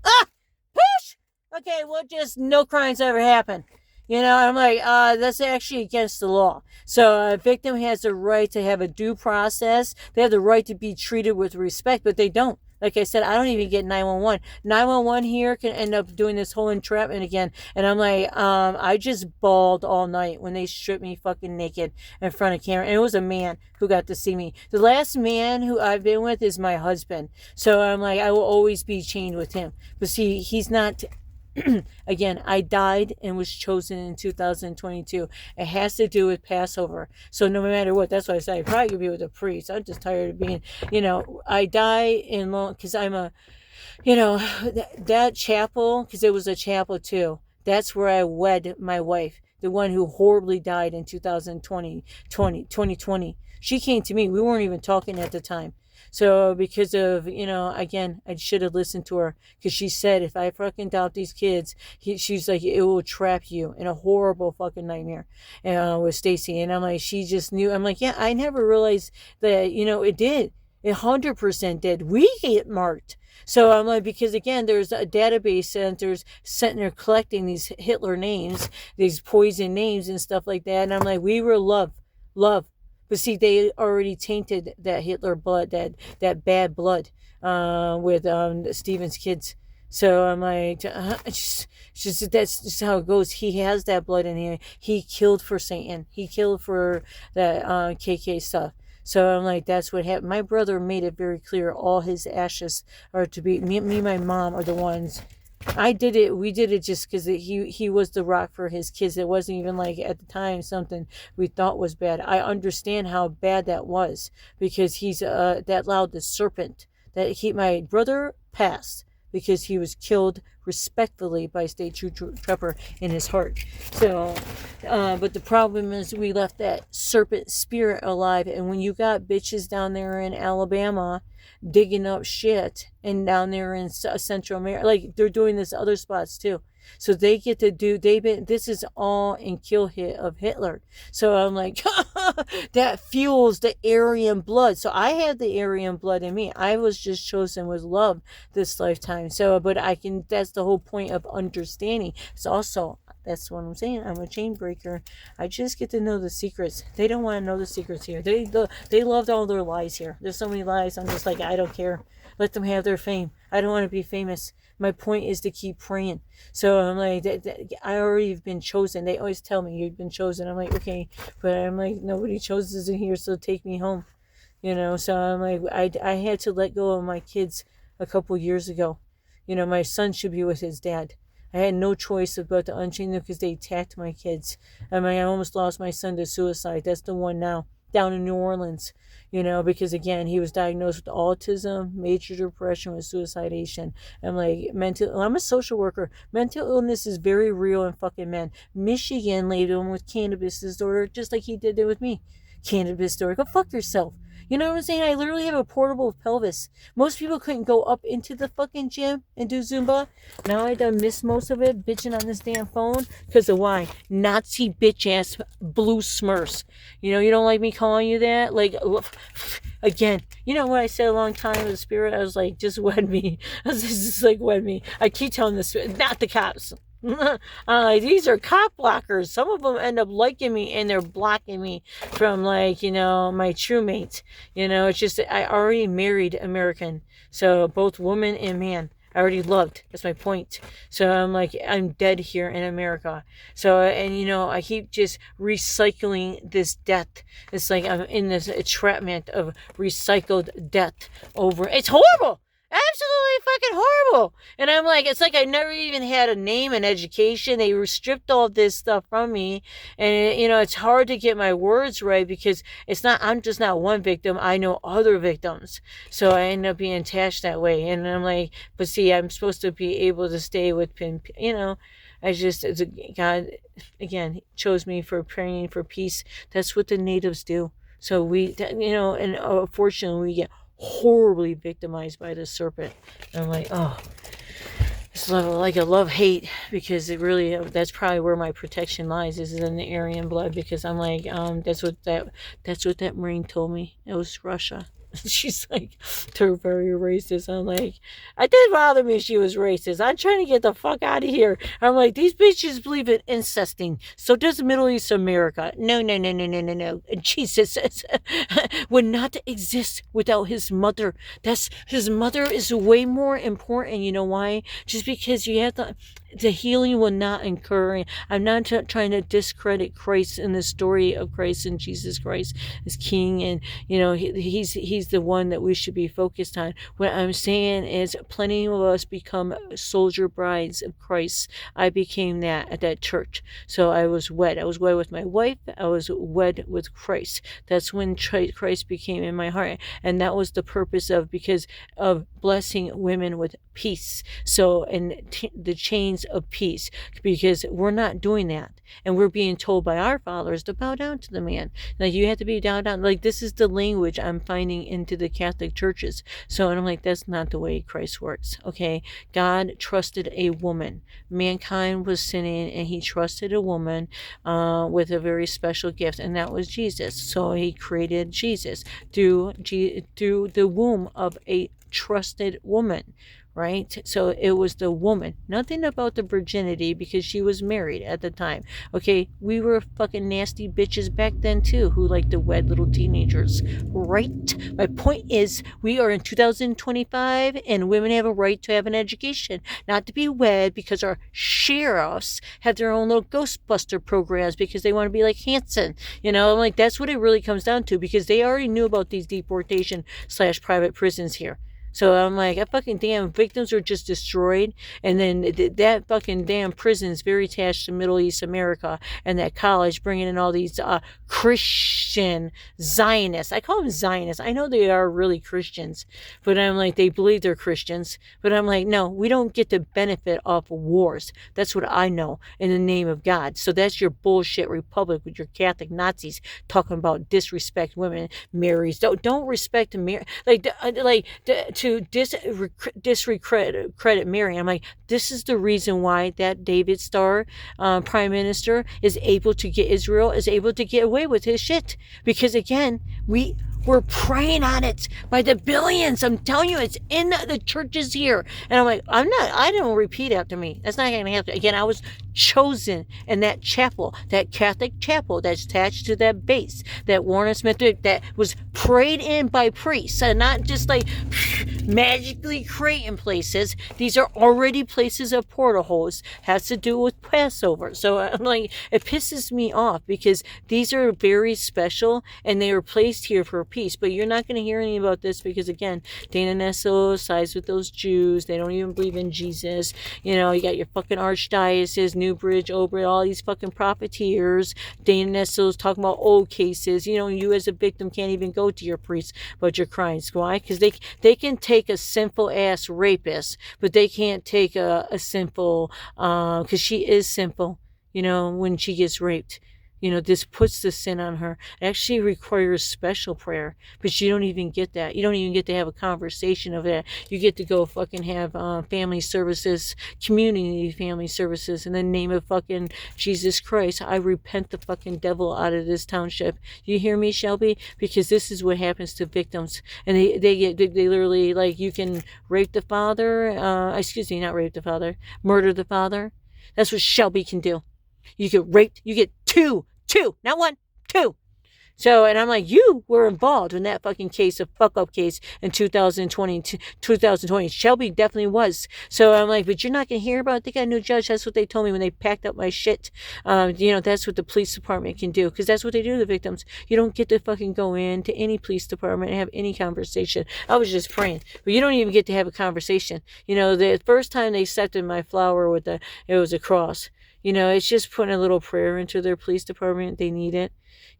Push! Okay, well, just no crimes ever happen. I'm like, that's actually against the law. So a victim has the right to have a due process. They have the right to be treated with respect, but they don't. Like I said, I don't even get 911. 911 here can end up doing this whole entrapment again. And I'm like, I just bawled all night when they stripped me fucking naked in front of camera. And it was a man who got to see me. The last man who I've been with is my husband. So I'm like, I will always be chained with him. But see, he's not... Again, I died and was chosen in 2022. It has to do with Passover. So no matter what, that's why I say I probably could be with a priest. I'm just tired of being, I die in long, because I'm a, that chapel, because it was a chapel too. That's where I wed my wife, the one who horribly died in 2020. She came to me. We weren't even talking at the time. So because of, again, I should have listened to her, because she said, if I fucking adopt these kids, she's like, it will trap you in a horrible fucking nightmare with Stacy. And I'm like, she just knew. I'm like, yeah, I never realized that, it did. It 100% did. We get marked. So I'm like, because again, there's a database centers sitting there collecting these Hitler names, these poison names and stuff like that. And I'm like, we were love. But see, they already tainted that Hitler blood, that bad blood, with Stephen's kids. So I'm like, that's just how it goes. He has that blood in him. He killed for Satan. He killed for that KK stuff. So I'm like, that's what happened. My brother made it very clear. All his ashes are to be, me and my mom are the ones. We did it just because he was the rock for his kids. It wasn't even like at the time something we thought was bad. I understand how bad that was, because he's that allowed the serpent that my brother passed because he was killed respectfully by a state trooper in his heart. So, but the problem is we left that serpent spirit alive. And when you got bitches down there in Alabama digging up shit, and down there in Central America, like they're doing this other spots too. So they get to do, this is all in kill hit of Hitler. So I'm like, that fuels the Aryan blood. So I had the Aryan blood in me. I was just chosen with love this lifetime. So, but that's the whole point of understanding. It's also, That's what I'm saying. I'm a chain breaker. I just get to know the secrets. They don't want to know the secrets here. They loved all their lies here. There's so many lies. I'm just like, I don't care. Let them have their fame. I don't want to be famous. My point is to keep praying. So I'm like, I already have been chosen. They always tell me you've been chosen. I'm like, okay, but I'm like, nobody chooses in here, so take me home. So I'm like, I had to let go of my kids a couple years ago. My son should be with his dad. I had no choice about to unchain them because they attacked my kids. I almost lost my son to suicide. That's the one now, down in New Orleans. Because again, he was diagnosed with autism, major depression with suicidation. I'm like, I'm a social worker. Mental illness is very real in fucking men. Michigan laid him with cannabis disorder, just like he did it with me. Cannabis disorder. Go fuck yourself. You know what I'm saying? I literally have a portable pelvis. Most people couldn't go up into the fucking gym and do Zumba. Now I done missed most of it, bitching on this damn phone. Because of why? Nazi bitch ass blue smurfs. You don't like me calling you that? Like, again, what I said a long time with the spirit? I was like, just wed me. I was just like, wed me. I keep telling the spirit, not the cops. These are cop blockers. Some of them end up liking me and they're blocking me from my true mates. It's just I already married American, so both woman and man I already loved. That's my point. So I'm like, I'm dead here in America. So, and I keep just recycling this death. It's like I'm in this entrapment of recycled death over. It's horrible. Absolutely fucking horrible. And I'm like, it's like I never even had a name and education. They stripped all this stuff from me. And, it's hard to get my words right because I'm just not one victim. I know other victims. So I end up being attached that way. And I'm like, but see, I'm supposed to be able to stay with, God, again, chose me for praying for peace. That's what the natives do. So and unfortunately, we get horribly victimized by the serpent. And I'm like, oh, it's like a love-hate, because it really, that's probably where my protection lies, is in the Aryan blood, because I'm like, that's what that Marine told me. It was Russia. She's like, they're very racist. I'm like, it did bother me she was racist. I'm trying to get the fuck out of here. I'm like, these bitches believe in incesting. So does Middle East America. No. Jesus would not exist without his mother. His mother is way more important. You know why? Just because you have the healing will not occur. I'm not trying to discredit Christ in the story of Christ and Jesus Christ as King, and he's the one that we should be focused on. What I'm saying is, plenty of us become soldier brides of Christ. I became that at that church. So I was wed. I was wed with my wife. I was wed with Christ. That's when Christ became in my heart, and that was the purpose because of blessing women with peace. So, and the chains of peace, because we're not doing that, and we're being told by our fathers to bow down to the man. Like, you have to be down. Like, this is the language I'm finding into the Catholic churches. So, and I'm like, that's not the way Christ works. Okay, God trusted a woman. Mankind was sinning, and he trusted a woman with a very special gift, and that was Jesus. So he created Jesus through the womb of a trusted woman, right? So it was the woman. Nothing about the virginity, because she was married at the time. Okay, we were fucking nasty bitches back then too, who liked to wed little teenagers, right? My point is, we are in 2025, and women have a right to have an education, not to be wed because our sheriffs have their own little Ghostbuster programs because they want to be like Hanson. I'm like, that's what it really comes down to, because they already knew about these deportation / private prisons here. So I'm like, fucking damn, victims were just destroyed. And then that fucking damn prison is very attached to Middle East America, and that college bringing in all these Christian Zionists. I call them Zionists. I know they are really Christians, but I'm like, they believe they're Christians. But I'm like, no, we don't get to benefit off of wars. That's what I know, in the name of God. So that's your bullshit republic with your Catholic Nazis talking about disrespect women, Marys. Don't respect Mary. To discredit Mary. I'm like, this is the reason why that David Starr prime minister is able to get Israel, is able to get away with his shit, because again, we We're praying on it by the billions. I'm telling you, it's in the churches here. And I'm like, I don't repeat after me. That's not going to happen. Again, I was chosen in that chapel, that Catholic chapel that's attached to that base, that Warren Smith, that was prayed in by priests, and not just like magically creating places. These are already places of portal holes. Has to do with Passover. So I'm like, it pisses me off because these are very special and they were placed here for peace. But you're not going to hear anything about this because, again, Dana Nessel sides with those Jews. They don't even believe in Jesus. You know, you got your fucking archdiocese, Newbridge, Oberlin, all these fucking profiteers. Dana Nessel's talking about old cases. You know, you as a victim can't even go to your priest about your crimes. Why? Because they can take a sinful ass rapist, but they can't take a sinful, because she is sinful, you know, when she gets raped. You know, this puts the sin on her. It actually requires special prayer, but you don't even get that. You don't even get to have a conversation of that. You get to go fucking have family services, community family services in the name of fucking Jesus Christ. I repent the fucking devil out of this township. You hear me, Shelby? Because this is what happens to victims. And they literally, like, you can rape the father, not rape the father, murder the father. That's what Shelby can do. You get raped, you get two, not one, two. So, and I'm like, you were involved in that fucking case, a fuck up case in 2020. Shelby definitely was. So I'm like, but you're not going to hear about it. They got a new judge. That's what they told me when they packed up my shit. You know, that's what the police department can do, because that's what they do to the victims. You don't get to fucking go into any police department and have any conversation. I was just praying, but you don't even get to have a conversation. You know, the first time they accepted my flower with it was a cross. You know, it's just putting a little prayer into their police department. They need it,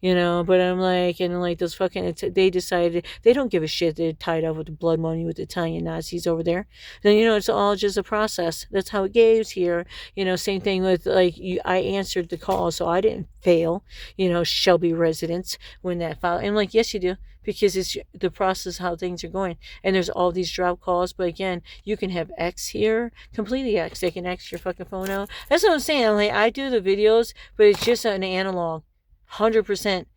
you know. But I'm like, and like those fucking, they decided they don't give a shit. They're tied up with the blood money with the Italian Nazis over there. Then, you know, it's all just a process. That's how it goes here. You know, same thing with like, I answered the call, so I didn't fail, you know, Shelby residents when that file. And I'm like, yes, you do. Because it's the process how things are going. And there's all these drop calls. But again, you can have X here, completely X. They can X your fucking phone out. That's what I'm saying. I'm like, I do the videos, but it's just an analog. 100%.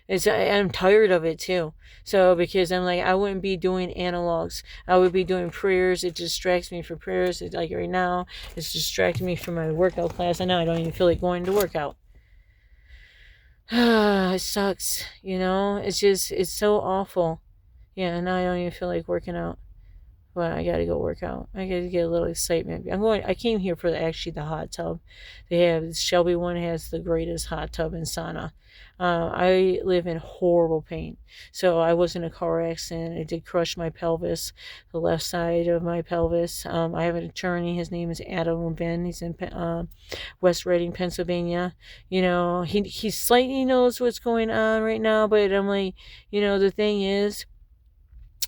I'm tired of it too. So, because I'm like, I wouldn't be doing analogs. I would be doing prayers. It distracts me from prayers. It's like right now, it's distracting me from my workout class. I know I don't even feel like going to workout. It sucks, you know. It's so awful. Yeah, now I don't even feel like working out. But I gotta go work out. I gotta get a little excitement. I came here for the hot tub. Shelby one has the greatest hot tub in sauna. I live in horrible pain. So I was in a car accident. It did crush my pelvis, the left side of my pelvis. I have an attorney. His name is Adam Ben. He's in West Reading, Pennsylvania. You know, he slightly knows what's going on right now, but I'm like, you know, the thing is,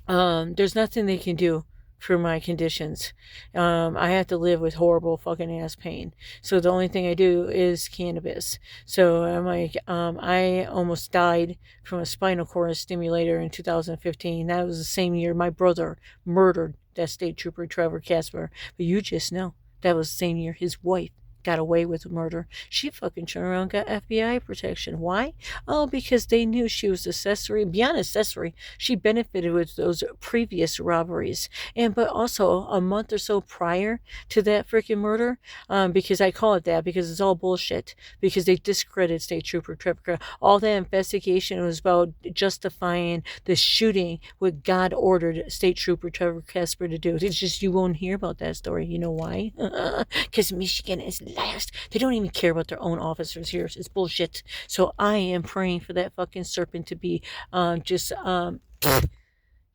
there's nothing they can do for my conditions. I have to live with horrible fucking ass pain. So the only thing I do is cannabis. So I'm like, I almost died from a spinal cord stimulator in 2015. That was the same year my brother murdered that state trooper, Trevor Casper. But you just know, that was the same year his wife got away with murder. She fucking turned around and got FBI protection. Why? Oh, because they knew she was accessory. Beyond accessory, she benefited with those previous robberies. But also a month or so prior to that freaking murder, because I call it that because it's all bullshit, because they discredit State Trooper Trevor. All that investigation was about justifying the shooting what God ordered State Trooper Trevor Casper to do. It's just, you won't hear about that story. You know why? Because Michigan is last. They don't even care about their own officers here. It's bullshit. So I am praying for that fucking serpent to be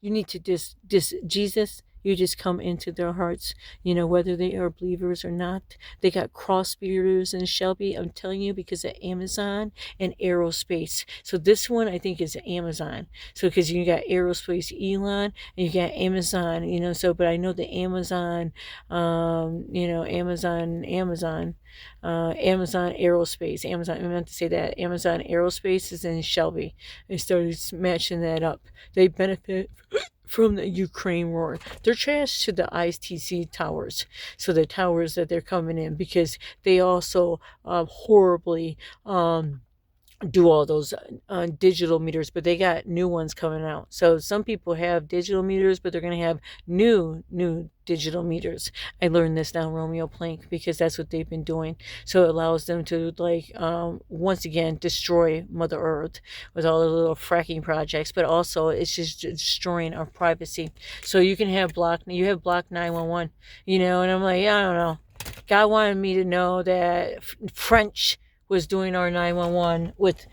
you need to Jesus, you just come into their hearts, you know, whether they are believers or not. They got cross bearders in Shelby, I'm telling you, because of Amazon and aerospace. So this one I think is Amazon. So because you got aerospace Elon and you got Amazon, you know, so but I know the Amazon, Amazon aerospace. I meant to say that Amazon aerospace is in Shelby. They started matching that up. They benefit from the Ukraine war. They're trashed to the ITC towers. So the towers that they're coming in, because they also horribly do all those digital meters, but they got new ones coming out. So some people have digital meters, but they're going to have new digital meters. I learned this down Romeo Plank because that's what they've been doing. So it allows them to, like, once again destroy Mother Earth with all the little fracking projects, but also it's just destroying our privacy. So you can have block 911, and I'm like, I don't know. God wanted me to know that French was doing our 911 with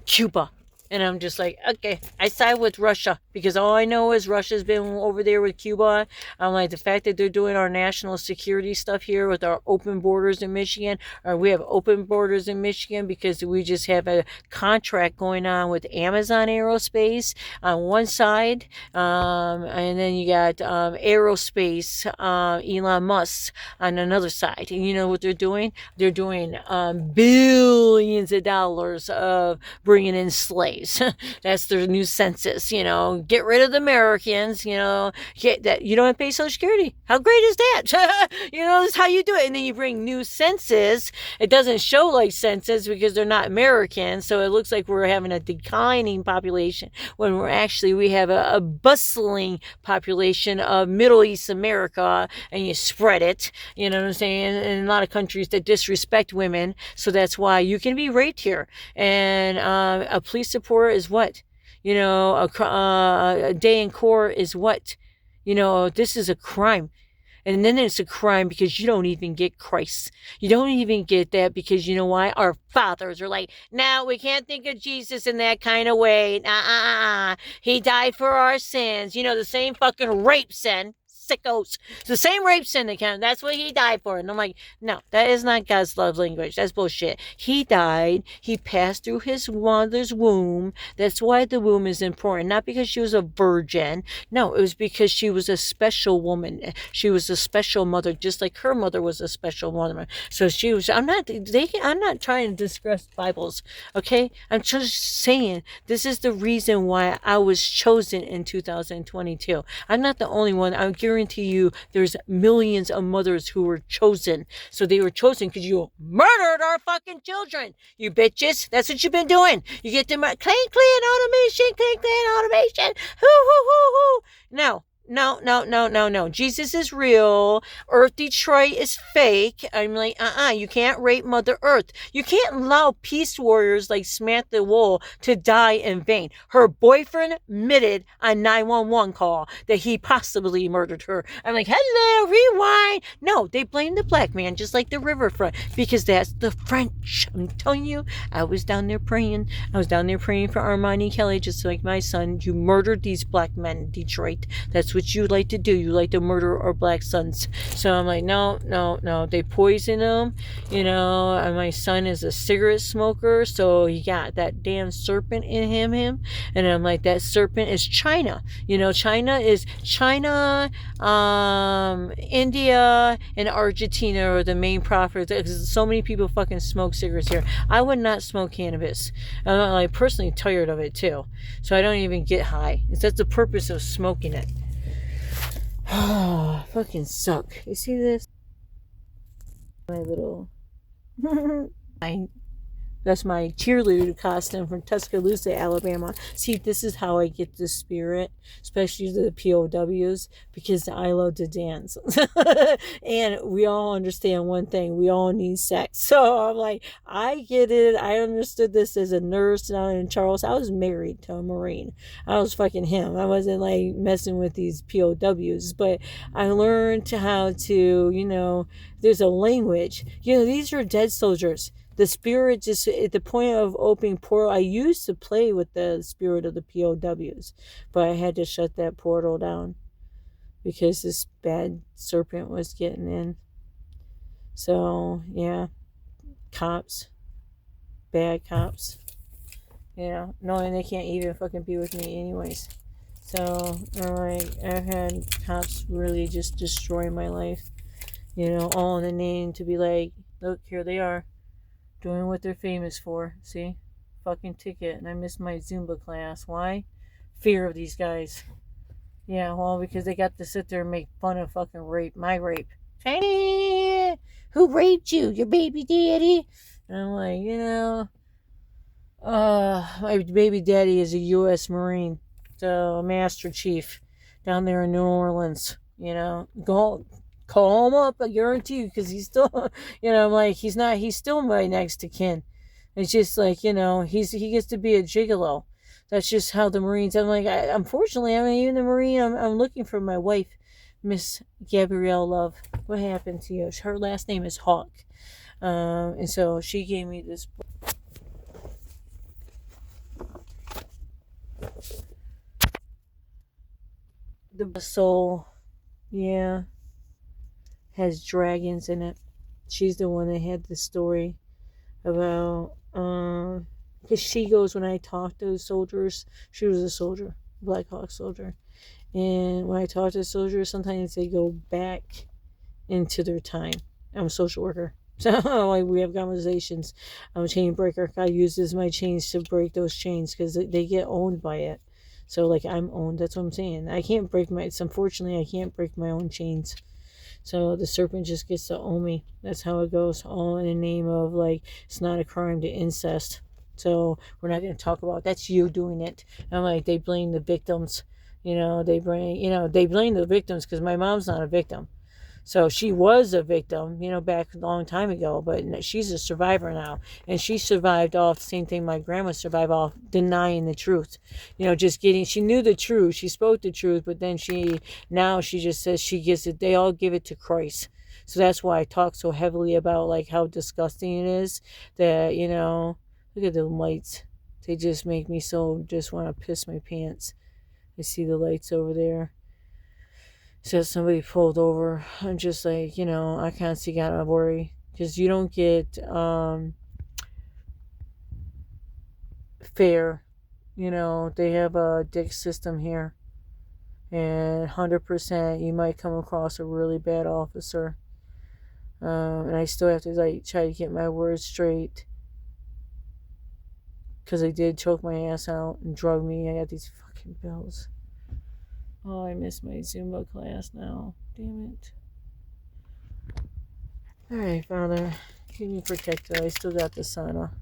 Cuba. And I'm just like, okay, I side with Russia because all I know is Russia's been over there with Cuba. I'm like, the fact that they're doing our national security stuff here with our open borders in Michigan, or we have open borders in Michigan because we just have a contract going on with Amazon Aerospace on one side, and then you got Aerospace, Elon Musk on another side. And you know what they're doing? They're doing billions of dollars of bringing in slaves. That's their new census. Get rid of the Americans. Get that. You don't have to pay Social Security. How great is that? That's how you do it. And then you bring new census. It doesn't show like census because they're not American, so it looks like we're having a declining population when we have a bustling population of Middle East America, and you spread it. You know what I'm saying? In a lot of countries that disrespect women, so that's why you can be raped here. And a police support is what? A day in court is what? This is a crime. And then it's a crime because you don't even get Christ. You don't even get that because you know why? Our fathers are like, no, we can't think of Jesus in that kind of way. He died for our sins. The same fucking rape sin. Sickos. It's the same rape sin account. That's what he died for. And I'm like, no, that is not God's love language. That's bullshit. He died. He passed through his mother's womb. That's why the womb is important. Not because she was a virgin. No, it was because she was a special woman. She was a special mother, just like her mother was a special mother. So she was, I'm not trying to discuss Bibles. Okay? I'm just saying this is the reason why I was chosen in 2022. I'm not the only one. I guarantee you there's millions of mothers who were chosen. So they were chosen because you murdered our fucking children, you bitches. That's what you've been doing. You get them clan automation, clan automation. Hoo. No. Jesus is real. Earth Detroit is fake. I'm like, you can't rape Mother Earth. You can't allow peace warriors like Samantha Wool to die in vain. Her boyfriend admitted on 911 call that he possibly murdered her. I'm like, hello, rewind. No, they blame the black man just like the riverfront because that's the French. I'm telling you, I was down there praying. I was down there praying for Armani Kelly just like my son. You murdered these black men in Detroit. That's what you like to do. You like to murder our black sons. So I'm like, no. They poison them. And my son is a cigarette smoker, so he got that damn serpent in him. And I'm like, that serpent is China. China, India, and Argentina are the main profits because so many people fucking smoke cigarettes here. I would not smoke cannabis. I'm like personally tired of it too. So I don't even get high. That's the purpose of smoking it. Fucking suck. You see this? My little that's my cheerleader costume from Tuscaloosa, Alabama. See, this is how I get the spirit, especially the POWs, because I love to dance. And we all understand one thing. We all need sex. So I'm like, I get it. I understood this as a nurse down in Charles. I was married to a Marine. I was fucking him. I wasn't like messing with these POWs. But I learned how to, there's a language. These are dead soldiers. The spirit just at the point of opening portal. I used to play with the spirit of the POWs, but I had to shut that portal down because this bad serpent was getting in. So yeah, cops, bad cops, knowing they can't even fucking be with me anyways. So I've had cops really just destroy my life, all in the name to be like, look, here they are. Doing what they're famous for. See? Fucking ticket. And I missed my Zumba class. Why? Fear of these guys. Yeah, well, because they got to sit there and make fun of fucking rape. My rape. Hey, who raped you? Your baby daddy? And I'm like, My baby daddy is a U.S. Marine, the Master Chief, down there in New Orleans. You know, go call him up. I guarantee you, because he's still, I'm like, he's not. He's still my next to kin. It's just like, he gets to be a gigolo. That's just how the Marines. I'm like, unfortunately, I'm even a Marine. I'm looking for my wife, Miss Gabrielle Love. What happened to you? Her last name is Hawk, and so she gave me this book. The soul, yeah, has dragons in it. She's the one that had the story about, because she goes, when I talk to soldiers, she was a soldier, Black Hawk soldier, and when I talk to soldiers, sometimes they go back into their time. I'm a social worker. So like, we have conversations. I'm a chain breaker. I use this my chains to break those chains because they get owned by it. So like, I'm owned. That's what I'm saying. I can't break my. It's unfortunately, I can't break my own chains. So the serpent just gets to own me. That's how it goes. All in the name of, like, it's not a crime to incest. So we're not going to talk about that's you doing it. And I'm like, they blame the victims. They blame the victims because my mom's not a victim. So she was a victim, back a long time ago, but she's a survivor now. And she survived off the same thing my grandma survived off, denying the truth. She knew the truth. She spoke the truth, but then now she just says she gives it, they all give it to Christ. So that's why I talk so heavily about, like, how disgusting it is that, look at the lights. They just make me so just want to piss my pants. I see the lights over there. Says somebody pulled over. I'm just like, I can't see, gotta worry, because you don't get fair. They have a dick system here, and 100% you might come across a really bad officer, and I still have to, like, try to get my words straight, because they did choke my ass out and drug me. I got these fucking bills. Oh, I missed my Zumba class now. Damn it. Alright, Father, keep me protected. I still got the sauna.